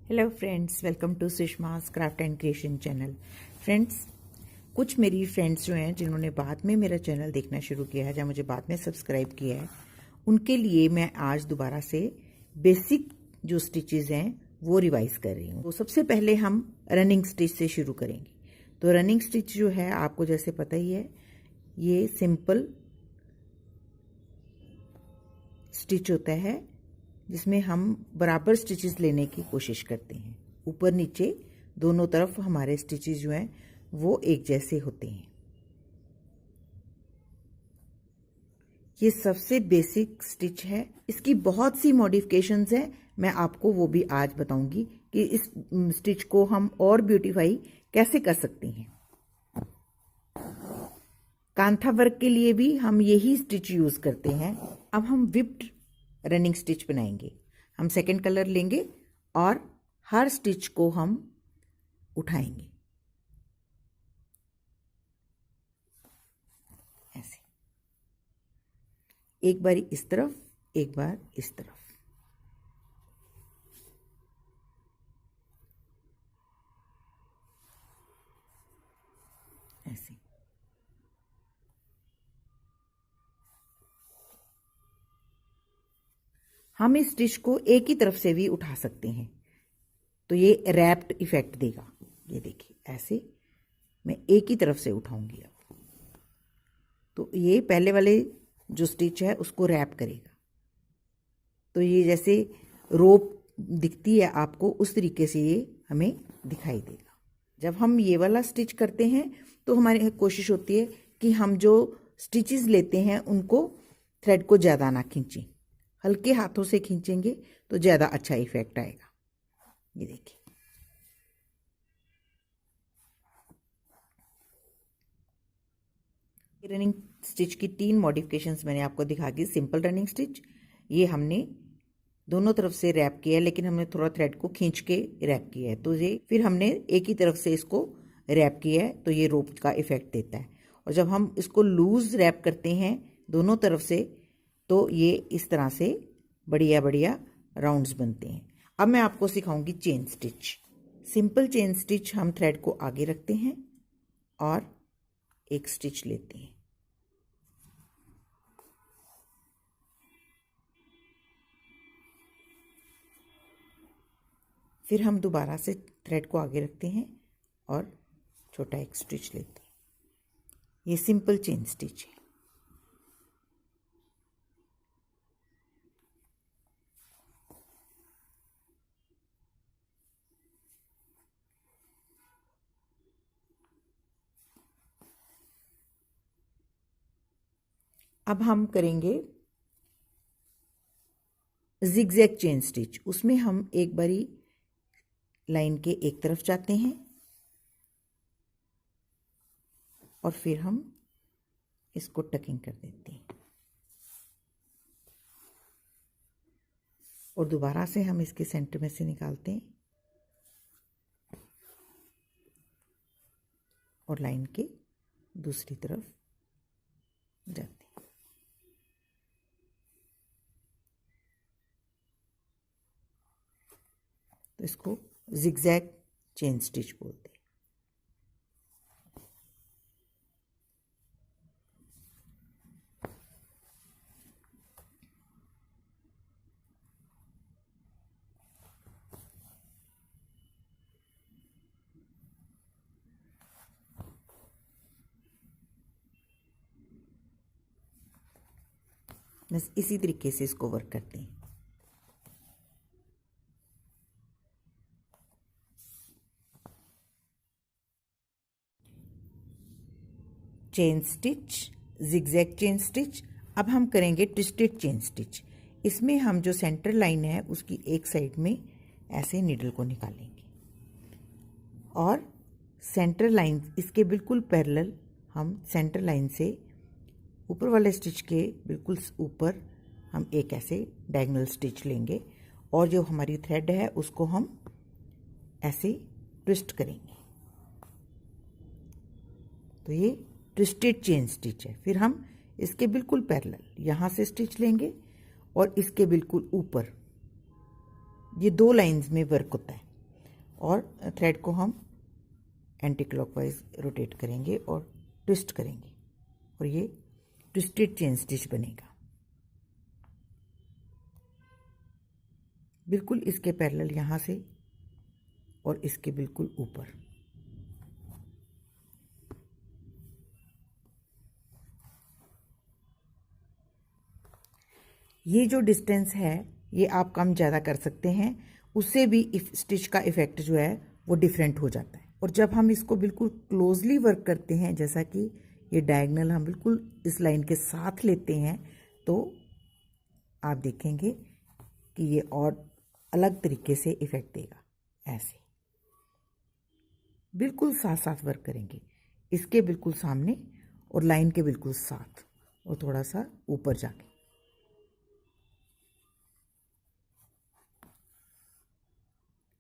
Hello friends, welcome to Sushma's craft and creation channel. Friends, कुछ मेरी friends जो हैं जिन्होंने बाद में मेरा चैनल देखना शुरू किया है या मुझे बाद में सब्सक्राइब किया है, उनके लिए मैं आज दोबारा से बेसिक जो स्टिचेस हैं वो रिवाइज कर रही हूँ। तो सबसे पहले हम रनिंग स्टिच से शुरू करेंगे। तो रनिंग स्टिच जो है आपको जैसे पता ही है, ये सिंपल स्टिच होता है जिसमें हम बराबर स्टिचेस लेने की कोशिश करते हैं। ऊपर नीचे दोनों तरफ हमारे स्टिचेस जो हैं वो एक जैसे होते हैं। ये सबसे बेसिक स्टिच है। इसकी बहुत सी मॉडिफिकेशंस हैं, मैं आपको वो भी आज बताऊंगी कि इस स्टिच को हम और ब्यूटीफाई कैसे कर सकते हैं। कांथा वर्क के लिए भी हम यही स्टिच यूज करते हैं। अब हम विप्ड रनिंग स्टिच बनाएंगे। हम सेकंड कलर लेंगे और हर स्टिच को हम उठाएंगे ऐसे, एक बार इस तरफ, एक बार इस तरफ। ऐसे हम इस स्टिच को एक ही तरफ से भी उठा सकते हैं, तो ये रैप्ड इफेक्ट देगा। ये देखिए, ऐसे मैं एक ही तरफ से उठाऊंगी अब, तो ये पहले वाले जो स्टिच है उसको रैप करेगा। तो ये जैसे रोप दिखती है आपको, उस तरीके से ये हमें दिखाई देगा। जब हम ये वाला स्टिच करते हैं तो हमारी कोशिश होती है कि हम जो स्टिचेस लेते हैं उनको थ्रेड को ज़्यादा ना खींचें, हल्के हाथों से खींचेंगे तो ज़्यादा अच्छा इफेक्ट आएगा। ये देखिए, रनिंग स्टिच की 3 मॉडिफिकेशंस मैंने आपको दिखा दी। सिंपल रनिंग स्टिच, ये हमने दोनों तरफ से रैप किया है, लेकिन हमने थोड़ा थ्रेड को खींच के रैप किया है। तो ये फिर हमने एक ही तरफ से इसको रैप किया है, तो ये रोप का इफेक्ट देता है। और जब हम इसको लूज रैप करते हैं दोनों तरफ से, तो ये इस तरह से बढ़िया बढ़िया राउंड्स बनते हैं। अब मैं आपको सिखाऊंगी chain stitch. Simple chain stitch, हम थ्रेड को आगे रखते हैं और एक स्टिच लेते हैं। फिर हम दोबारा से थ्रेड को आगे रखते हैं और छोटा एक स्टिच लेते हैं। ये सिंपल चेन स्टिच है। अब हम करेंगे जिगजैग चेन स्टिच। उसमें हम एक बारी लाइन के एक तरफ जाते हैं और फिर हम इसको टकिंग कर देते हैं, और दोबारा से हम इसके सेंटर में से निकालते हैं और लाइन के दूसरी तरफ जाते हैं। तो इसको जिगजैग चेन स्टिच बोलते हैं। बस इसी तरीके से इसको वर्क करते हैं। Chain stitch, zigzag chain stitch. अब हम करेंगे ट्विस्टेड चेन स्टिच। इसमें हम जो सेंटर लाइन है उसकी एक साइड में ऐसे नीडल को निकालेंगे और सेंटर लाइन इसके बिल्कुल पैरेलल हम सेंटर लाइन से ऊपर वाले स्टिच के बिल्कुल ऊपर हम एक ऐसे डायगोनल स्टिच लेंगे और जो हमारी थ्रेड है उसको हम ऐसे ट्विस्ट करेंगे। तो ये ट्विस्टेड चेन स्टिच है। फिर हम इसके बिल्कुल पैरेलल यहाँ से स्टिच लेंगे और इसके बिल्कुल ऊपर, ये 2 लाइंस में वर्क होता है। और थ्रेड को हम एंटी क्लॉकवाइज रोटेट करेंगे और ट्विस्ट करेंगे और ये ट्विस्टेड चेन स्टिच बनेगा। बिल्कुल इसके पैरेलल यहाँ से और इसके बिल्कुल ऊपर। ये जो डिस्टेंस है ये आप कम ज़्यादा कर सकते हैं, उससे भी स्टिच का इफ़ेक्ट जो है वो डिफरेंट हो जाता है। और जब हम इसको बिल्कुल क्लोजली वर्क करते हैं, जैसा कि ये डायगोनल हम बिल्कुल इस लाइन के साथ लेते हैं, तो आप देखेंगे कि ये और अलग तरीके से इफ़ेक्ट देगा। ऐसे बिल्कुल साथ साथ वर्क करेंगे, इसके बिल्कुल सामने और लाइन के बिल्कुल साथ और थोड़ा सा ऊपर जाके।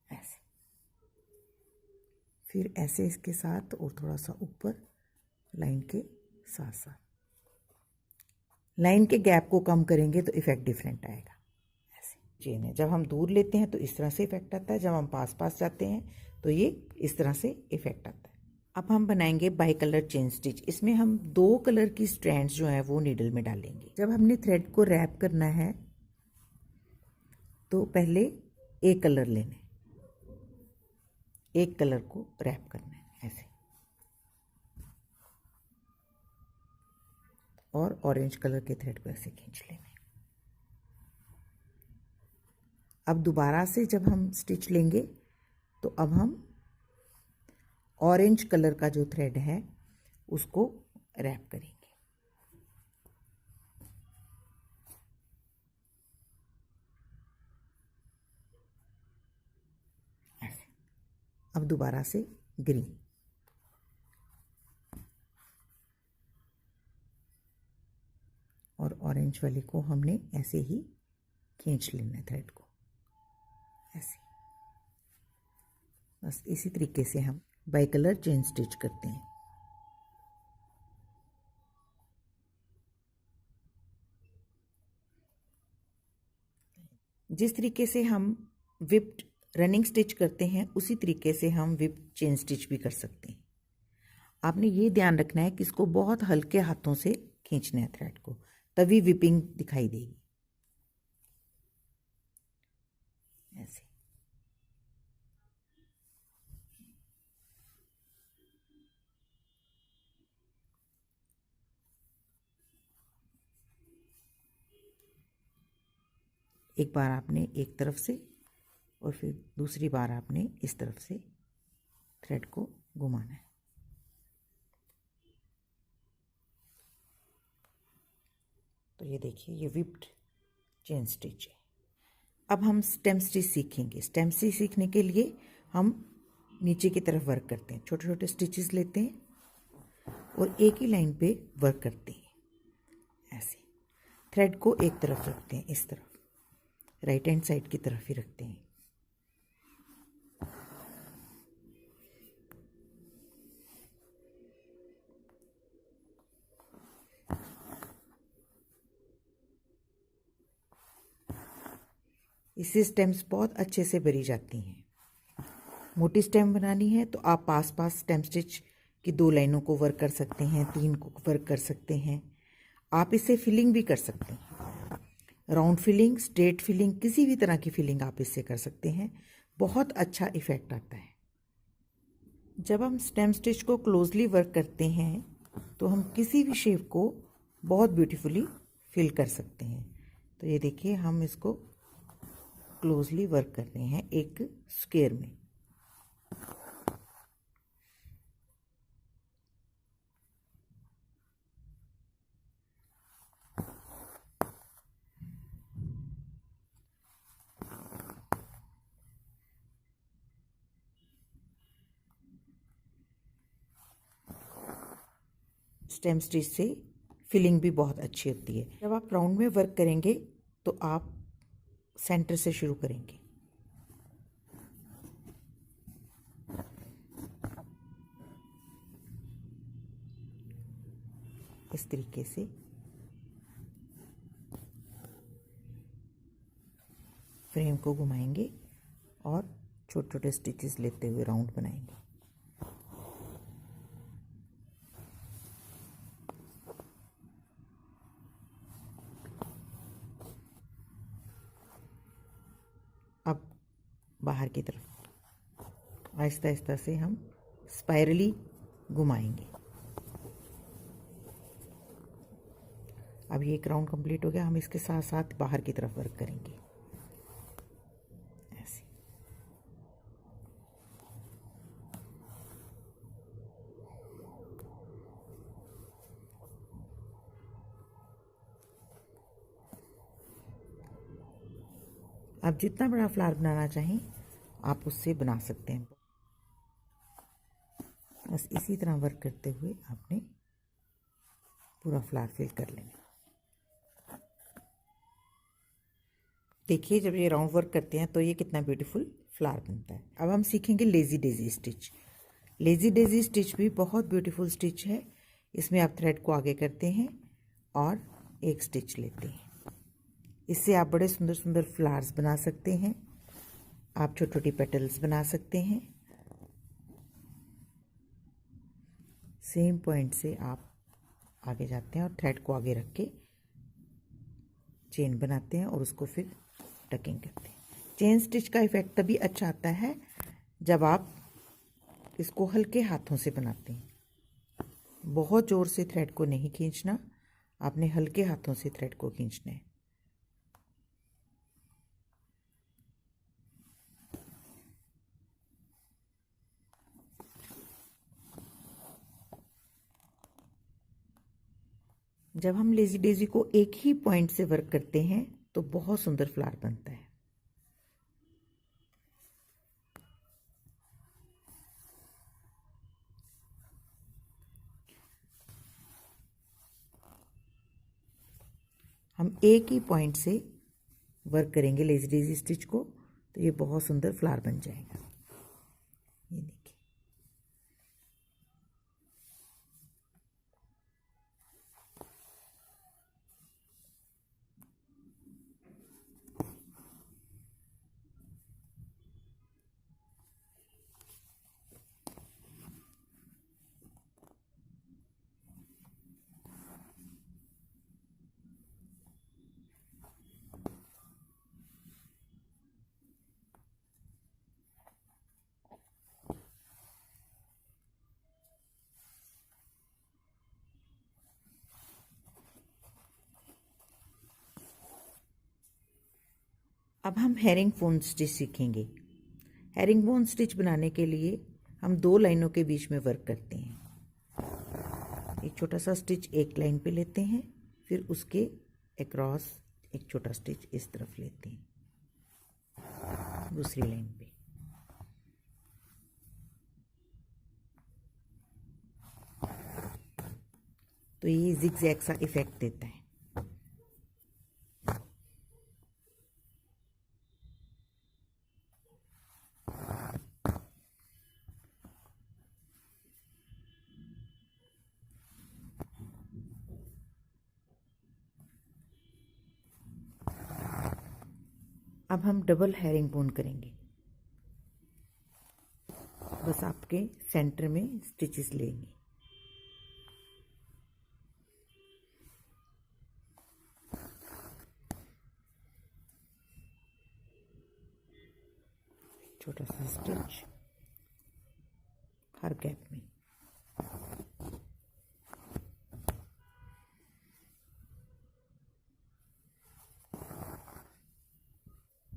ऐसे फिर ऐसे इसके साथ और थोड़ा सा ऊपर लाइन के साथ साथ। लाइन के गैप को कम करेंगे तो इफ़ेक्ट डिफरेंट आएगा। ऐसे चेन है, जब हम दूर लेते हैं तो इस तरह से इफ़ेक्ट आता है, जब हम पास पास जाते हैं तो ये इस तरह से इफ़ेक्ट आता है। अब हम बनाएंगे बाई कलर चेन स्टिच। इसमें हम 2 कलर की स्ट्रैंड्स जो है वो नीडल में डालेंगे। जब हमने थ्रेड को रैप करना है तो पहले एक कलर लेने, एक कलर को रैप करना है ऐसे, और ऑरेंज कलर के थ्रेड को ऐसे खींच लेंगे। अब दोबारा से जब हम स्टिच लेंगे तो अब हम ऑरेंज कलर का जो थ्रेड है उसको रैप करेंगे ऐसे। अब दोबारा से ग्रीन, और ऑरेंज वाले को हमने ऐसे ही खींच लेना है थ्रेड को ऐसे। बस इसी तरीके से हम बाई कलर चेन स्टिच करते हैं। जिस तरीके से हम विप्ड रनिंग स्टिच करते हैं उसी तरीके से हम विप्ड चेन स्टिच भी कर सकते हैं। आपने ये ध्यान रखना है कि इसको बहुत हल्के हाथों से खींचना है थ्रेड को, तभी विपिंग दिखाई देगी ऐसे। एक बार आपने एक तरफ से और फिर दूसरी बार आपने इस तरफ से थ्रेड को घुमाना है। तो ये देखिए ये विप्ड चेन स्टिच है। अब हम स्टेम स्टिच सीखेंगे। स्टेम स्टिच सीखने के लिए हम नीचे की तरफ वर्क करते हैं, छोटे छोटे स्टिचेस लेते हैं और एक ही लाइन पे वर्क करते हैं ऐसे। थ्रेड को एक तरफ रखते हैं, इस तरफ राइट हैंड साइड की तरफ ही रखते हैं। इससे स्टेम्स बहुत अच्छे से भरी जाती हैं। मोटी स्टेम बनानी है तो आप पास पास स्टेम स्टिच की 2 लाइनों को वर्क कर सकते हैं, 3 को वर्क कर सकते हैं। आप इससे फिलिंग भी कर सकते हैं, राउंड फिलिंग, स्ट्रेट फिलिंग, किसी भी तरह की फिलिंग आप इससे कर सकते हैं। बहुत अच्छा इफ़ेक्ट आता है। जब हम स्टेम स्टिच को क्लोजली वर्क करते हैं तो हम किसी भी शेप को बहुत ब्यूटीफुली फिल कर सकते हैं। तो ये देखिए हम इसको क्लोजली वर्क कर रहे हैं एक स्क्वायर में। स्टेम स्टिच से फिलिंग भी बहुत अच्छी होती है। जब आप राउंड में वर्क करेंगे तो आप सेंटर से शुरू करेंगे इस तरीके से। फ्रेम को घुमाएंगे और छोटे छोटे स्टिचेस लेते हुए राउंड बनाएंगे। अब बाहर की तरफ आहिस्ता आहिस्ता से हम स्पाइरली घुमाएंगे। अब ये एक राउंड कंप्लीट हो गया। हम इसके साथ साथ बाहर की तरफ वर्क करेंगे ऐसे। आप जितना बड़ा फ्लावर बनाना चाहें आप उससे बना सकते हैं। बस इसी तरह वर्क करते हुए आपने पूरा फ्लावर फिल कर लेना। देखिए जब ये राउंड वर्क करते हैं तो ये कितना ब्यूटीफुल फ्लावर बनता है। अब हम सीखेंगे lazy daisy stitch. Lazy daisy stitch भी बहुत ब्यूटीफुल स्टिच है। इसमें आप थ्रेड को आगे करते हैं और एक स्टिच लेते हैं। इससे आप बड़े सुंदर सुंदर फ्लावर्स बना सकते हैं। आप छोटी छोटी पेटल्स बना सकते हैं। सेम पॉइंट से आप आगे जाते हैं और थ्रेड को आगे रख के चेन बनाते हैं और उसको फिर टकिंग करते हैं। चेन स्टिच का इफ़ेक्ट तभी अच्छा आता है जब आप इसको हल्के हाथों से बनाते हैं। बहुत ज़ोर से थ्रेड को नहीं खींचना, आपने हल्के हाथों से थ्रेड को खींचना है। जब हम लेज़ी डेज़ी को एक ही पॉइंट से वर्क करते हैं तो बहुत सुंदर फ्लावर बनता है। हम एक ही पॉइंट से वर्क करेंगे लेज़ी डेज़ी स्टिच को तो ये बहुत सुंदर फ्लावर बन जाएगा। ये देखिए। अब हम हेरिंग बोन स्टिच सीखेंगे। हेरिंग बोन स्टिच बनाने के लिए हम दो लाइनों के बीच में वर्क करते हैं। एक छोटा सा स्टिच एक लाइन पे लेते हैं, फिर उसके अक्रॉस एक छोटा स्टिच इस तरफ लेते हैं दूसरी लाइन पे। तो ये जिगजैग सा इफेक्ट देता है। अब हम डबल हेरिंग बोन करेंगे। बस आपके सेंटर में स्टिचेस लेंगे। छोटा सा स्टिच हर गैप में।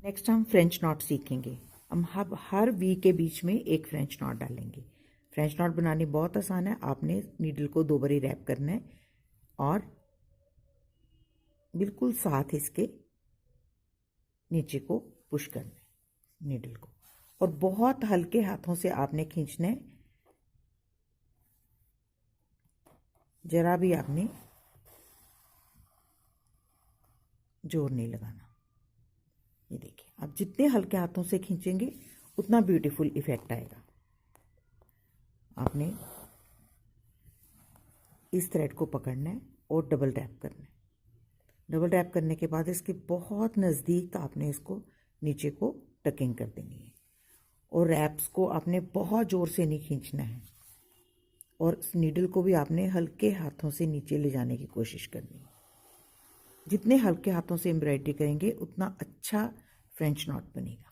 नेक्स्ट हम फ्रेंच नॉट सीखेंगे। हम हर वी के बीच में एक फ्रेंच नॉट डालेंगे। फ्रेंच नॉट बनानी बहुत आसान है। आपने नीडल को 2 बारी रैप करना है और बिल्कुल साथ इसके नीचे को पुश करना है नीडल को, और बहुत हल्के हाथों से आपने खींचना है। जरा भी आपने जोर नहीं लगाना। ये देखिए, आप जितने हल्के हाथों से खींचेंगे उतना ब्यूटीफुल इफेक्ट आएगा। आपने इस थ्रेड को पकड़ना है और डबल टैप करना है। डबल टैप करने के बाद इसके बहुत नज़दीक आपने इसको नीचे को टकिंग कर देनी है और रैप्स को आपने बहुत ज़ोर से नहीं खींचना है, और नीडल को भी आपने हल्के हाथों से नीचे ले जाने की कोशिश करनी है। जितने हल्के हाथों से एम्ब्रॉयडरी करेंगे उतना अच्छा फ्रेंच नॉट बनेगा।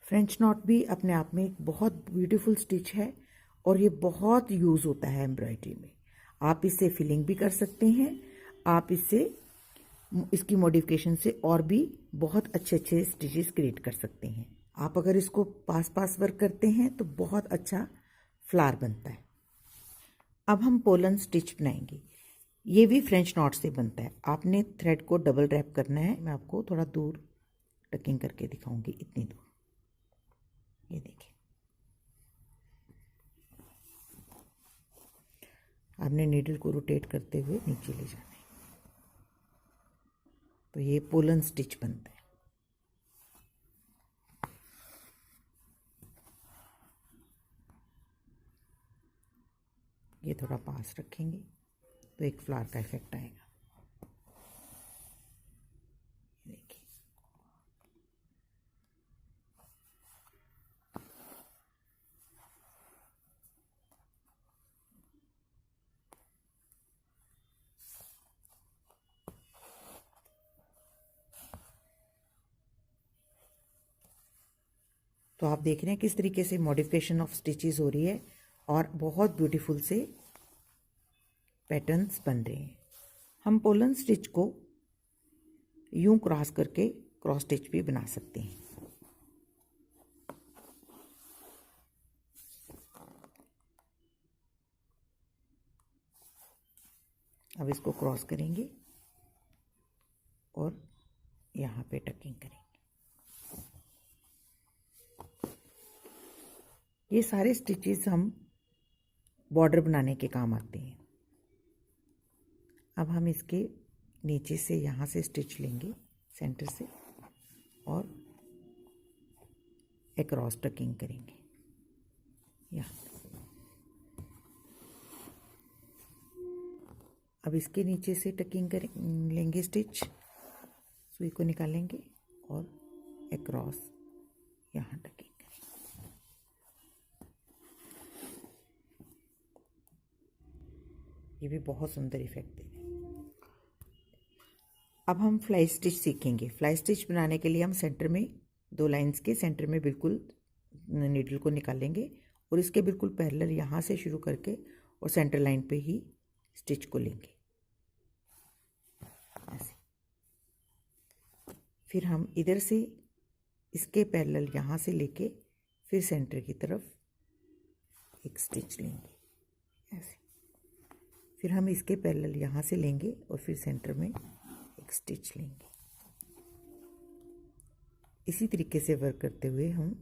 फ्रेंच नॉट भी अपने आप में एक बहुत ब्यूटीफुल स्टिच है और ये बहुत यूज़ होता है एम्ब्रॉयडरी में। आप इससे फिलिंग भी कर सकते हैं, आप इससे इसकी मॉडिफिकेशन से और भी बहुत अच्छे अच्छे स्टिचेस क्रिएट कर सकते हैं। आप अगर इसको पास पास वर्क करते हैं तो बहुत अच्छा फ्लावर बनता है। अब हम पोलन स्टिच बनाएंगे। ये भी फ्रेंच नॉट से बनता है। आपने थ्रेड को डबल रैप करना है। मैं आपको थोड़ा दूर टकिंग करके दिखाऊंगी, इतनी दूर। ये देखिए, आपने नीडल को रोटेट करते हुए नीचे ले जाना है, तो ये पोलन स्टिच बनता है। ये थोड़ा पास रखेंगे तो एक फ्लावर का इफेक्ट आएगा। देखिए, तो आप देख रहे हैं किस तरीके से मॉडिफिकेशन ऑफ स्टिचेस हो रही है और बहुत ब्यूटीफुल से पैटर्न्स बन रहे हैं। हम पोलन स्टिच को यूं क्रॉस करके क्रॉस स्टिच भी बना सकते हैं। अब इसको क्रॉस करेंगे और यहाँ पे टकिंग करेंगे। ये सारे स्टिचेस हम बॉर्डर बनाने के काम आते हैं। अब हम इसके नीचे से यहाँ से स्टिच लेंगे सेंटर से और एक क्रॉस टकिंग करेंगे यहाँ। अब इसके नीचे से टकिंग कर लेंगे स्टिच, सुई को निकालेंगे और एक क्रॉस यहाँ टकिंग करेंगे। ये भी बहुत सुंदर इफेक्ट दे रहे हैं। अब हम फ्लाई स्टिच सीखेंगे। फ्लाई स्टिच बनाने के लिए हम सेंटर में 2 लाइंस के सेंटर में बिल्कुल नीडल को निकालेंगे और इसके बिल्कुल पैरेलल यहाँ से शुरू करके और सेंटर लाइन पे ही स्टिच को लेंगे ऐसे। फिर हम इधर से इसके पैरेलल यहाँ से लेके फिर सेंटर की तरफ एक स्टिच लेंगे ऐसे। फिर हम इसके पैरेलल यहाँ से लेंगे और फिर सेंटर में एक स्टिच लेंगे। इसी तरीके से वर्क करते हुए हम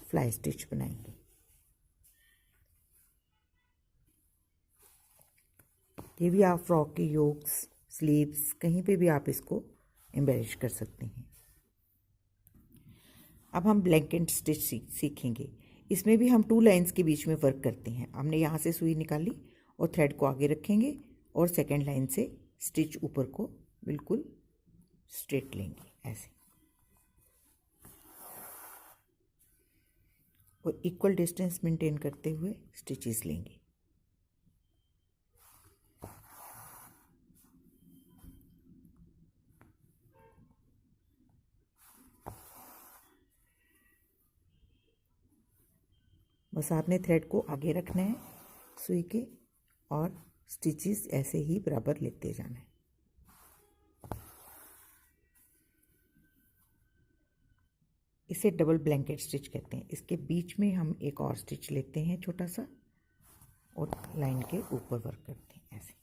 फ्लाई स्टिच बनाएंगे। ये भी आप फ्रॉक के योक्स, स्लीव्स, कहीं पे भी आप इसको एम्बेलिश कर सकते हैं। अब हम ब्लैंकेट स्टिच सीखेंगे। इसमें भी हम 2 लाइंस के बीच में वर्क करते हैं। हमने यहाँ से सुई निकाली और थ्रेड को आगे रखेंगे और सेकेंड लाइन से स्टिच ऊपर को बिल्कुल स्ट्रेट लेंगे ऐसे और इक्वल डिस्टेंस मेंटेन करते हुए स्टिचेस लेंगे। बस आपने थ्रेड को आगे रखना है सुई के और स्टिचेस ऐसे ही बराबर लेते जाना है। इसे डबल ब्लैंकेट स्टिच कहते हैं। इसके बीच में हम एक और स्टिच लेते हैं छोटा सा और लाइन के ऊपर वर्क करते हैं ऐसे।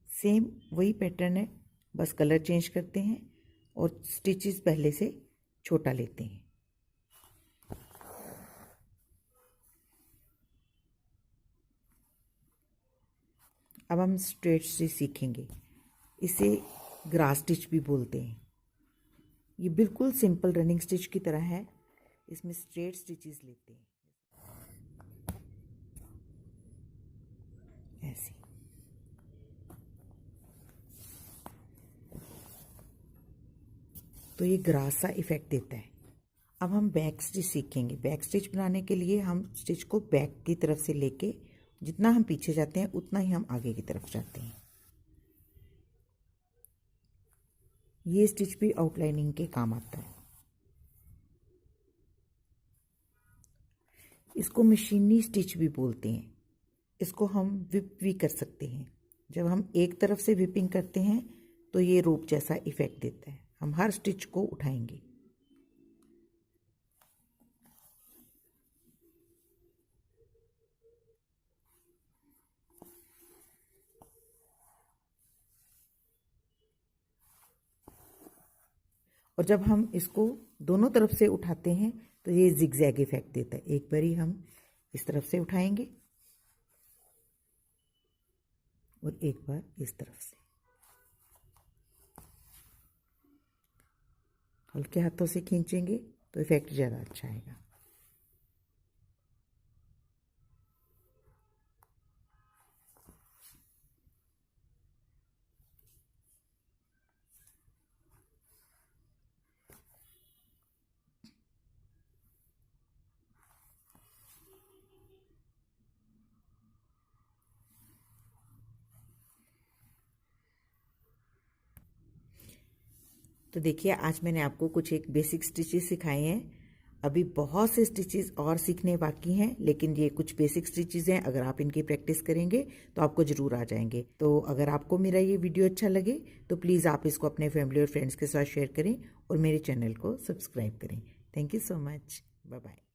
सेम वही पैटर्न है, बस कलर चेंज करते हैं और स्टिचेस पहले से छोटा लेते हैं। अब हम स्ट्रेट स्टिच सीखेंगे। इसे ग्रास स्टिच भी बोलते हैं। ये बिल्कुल सिंपल रनिंग स्टिच की तरह है। इसमें स्ट्रेट स्टिचेस लेते हैं ऐसे। तो ये ग्रास सा इफेक्ट देता है। अब हम बैक स्टिच सीखेंगे। बैक स्टिच बनाने के लिए हम स्टिच को बैक की तरफ से लेके जितना हम पीछे जाते हैं उतना ही हम आगे की तरफ जाते हैं। ये स्टिच भी आउटलाइनिंग के काम आता है। इसको मशीनी स्टिच भी बोलते हैं। इसको हम विप भी कर सकते हैं। जब हम एक तरफ से विपिंग करते हैं तो ये रोप जैसा इफेक्ट देता है। हम हर स्टिच को उठाएंगे। और जब हम इसको दोनों तरफ से उठाते हैं तो ये जिगजैग इफेक्ट देता है। एक बारी हम इस तरफ से उठाएंगे और एक बार इस तरफ से। हल्के हाथों से खींचेंगे तो इफेक्ट ज़्यादा अच्छा आएगा। तो देखिए, आज मैंने आपको कुछ एक बेसिक स्टिचेस सिखाए हैं। अभी बहुत से स्टिचेस और सीखने बाकी हैं, लेकिन ये कुछ बेसिक स्टिचेस हैं। अगर आप इनकी प्रैक्टिस करेंगे तो आपको ज़रूर आ जाएंगे। तो अगर आपको मेरा ये वीडियो अच्छा लगे तो प्लीज़ आप इसको अपने फैमिली और फ्रेंड्स के साथ शेयर करें और मेरे चैनल को सब्सक्राइब करें। Thank you so much. Bye bye.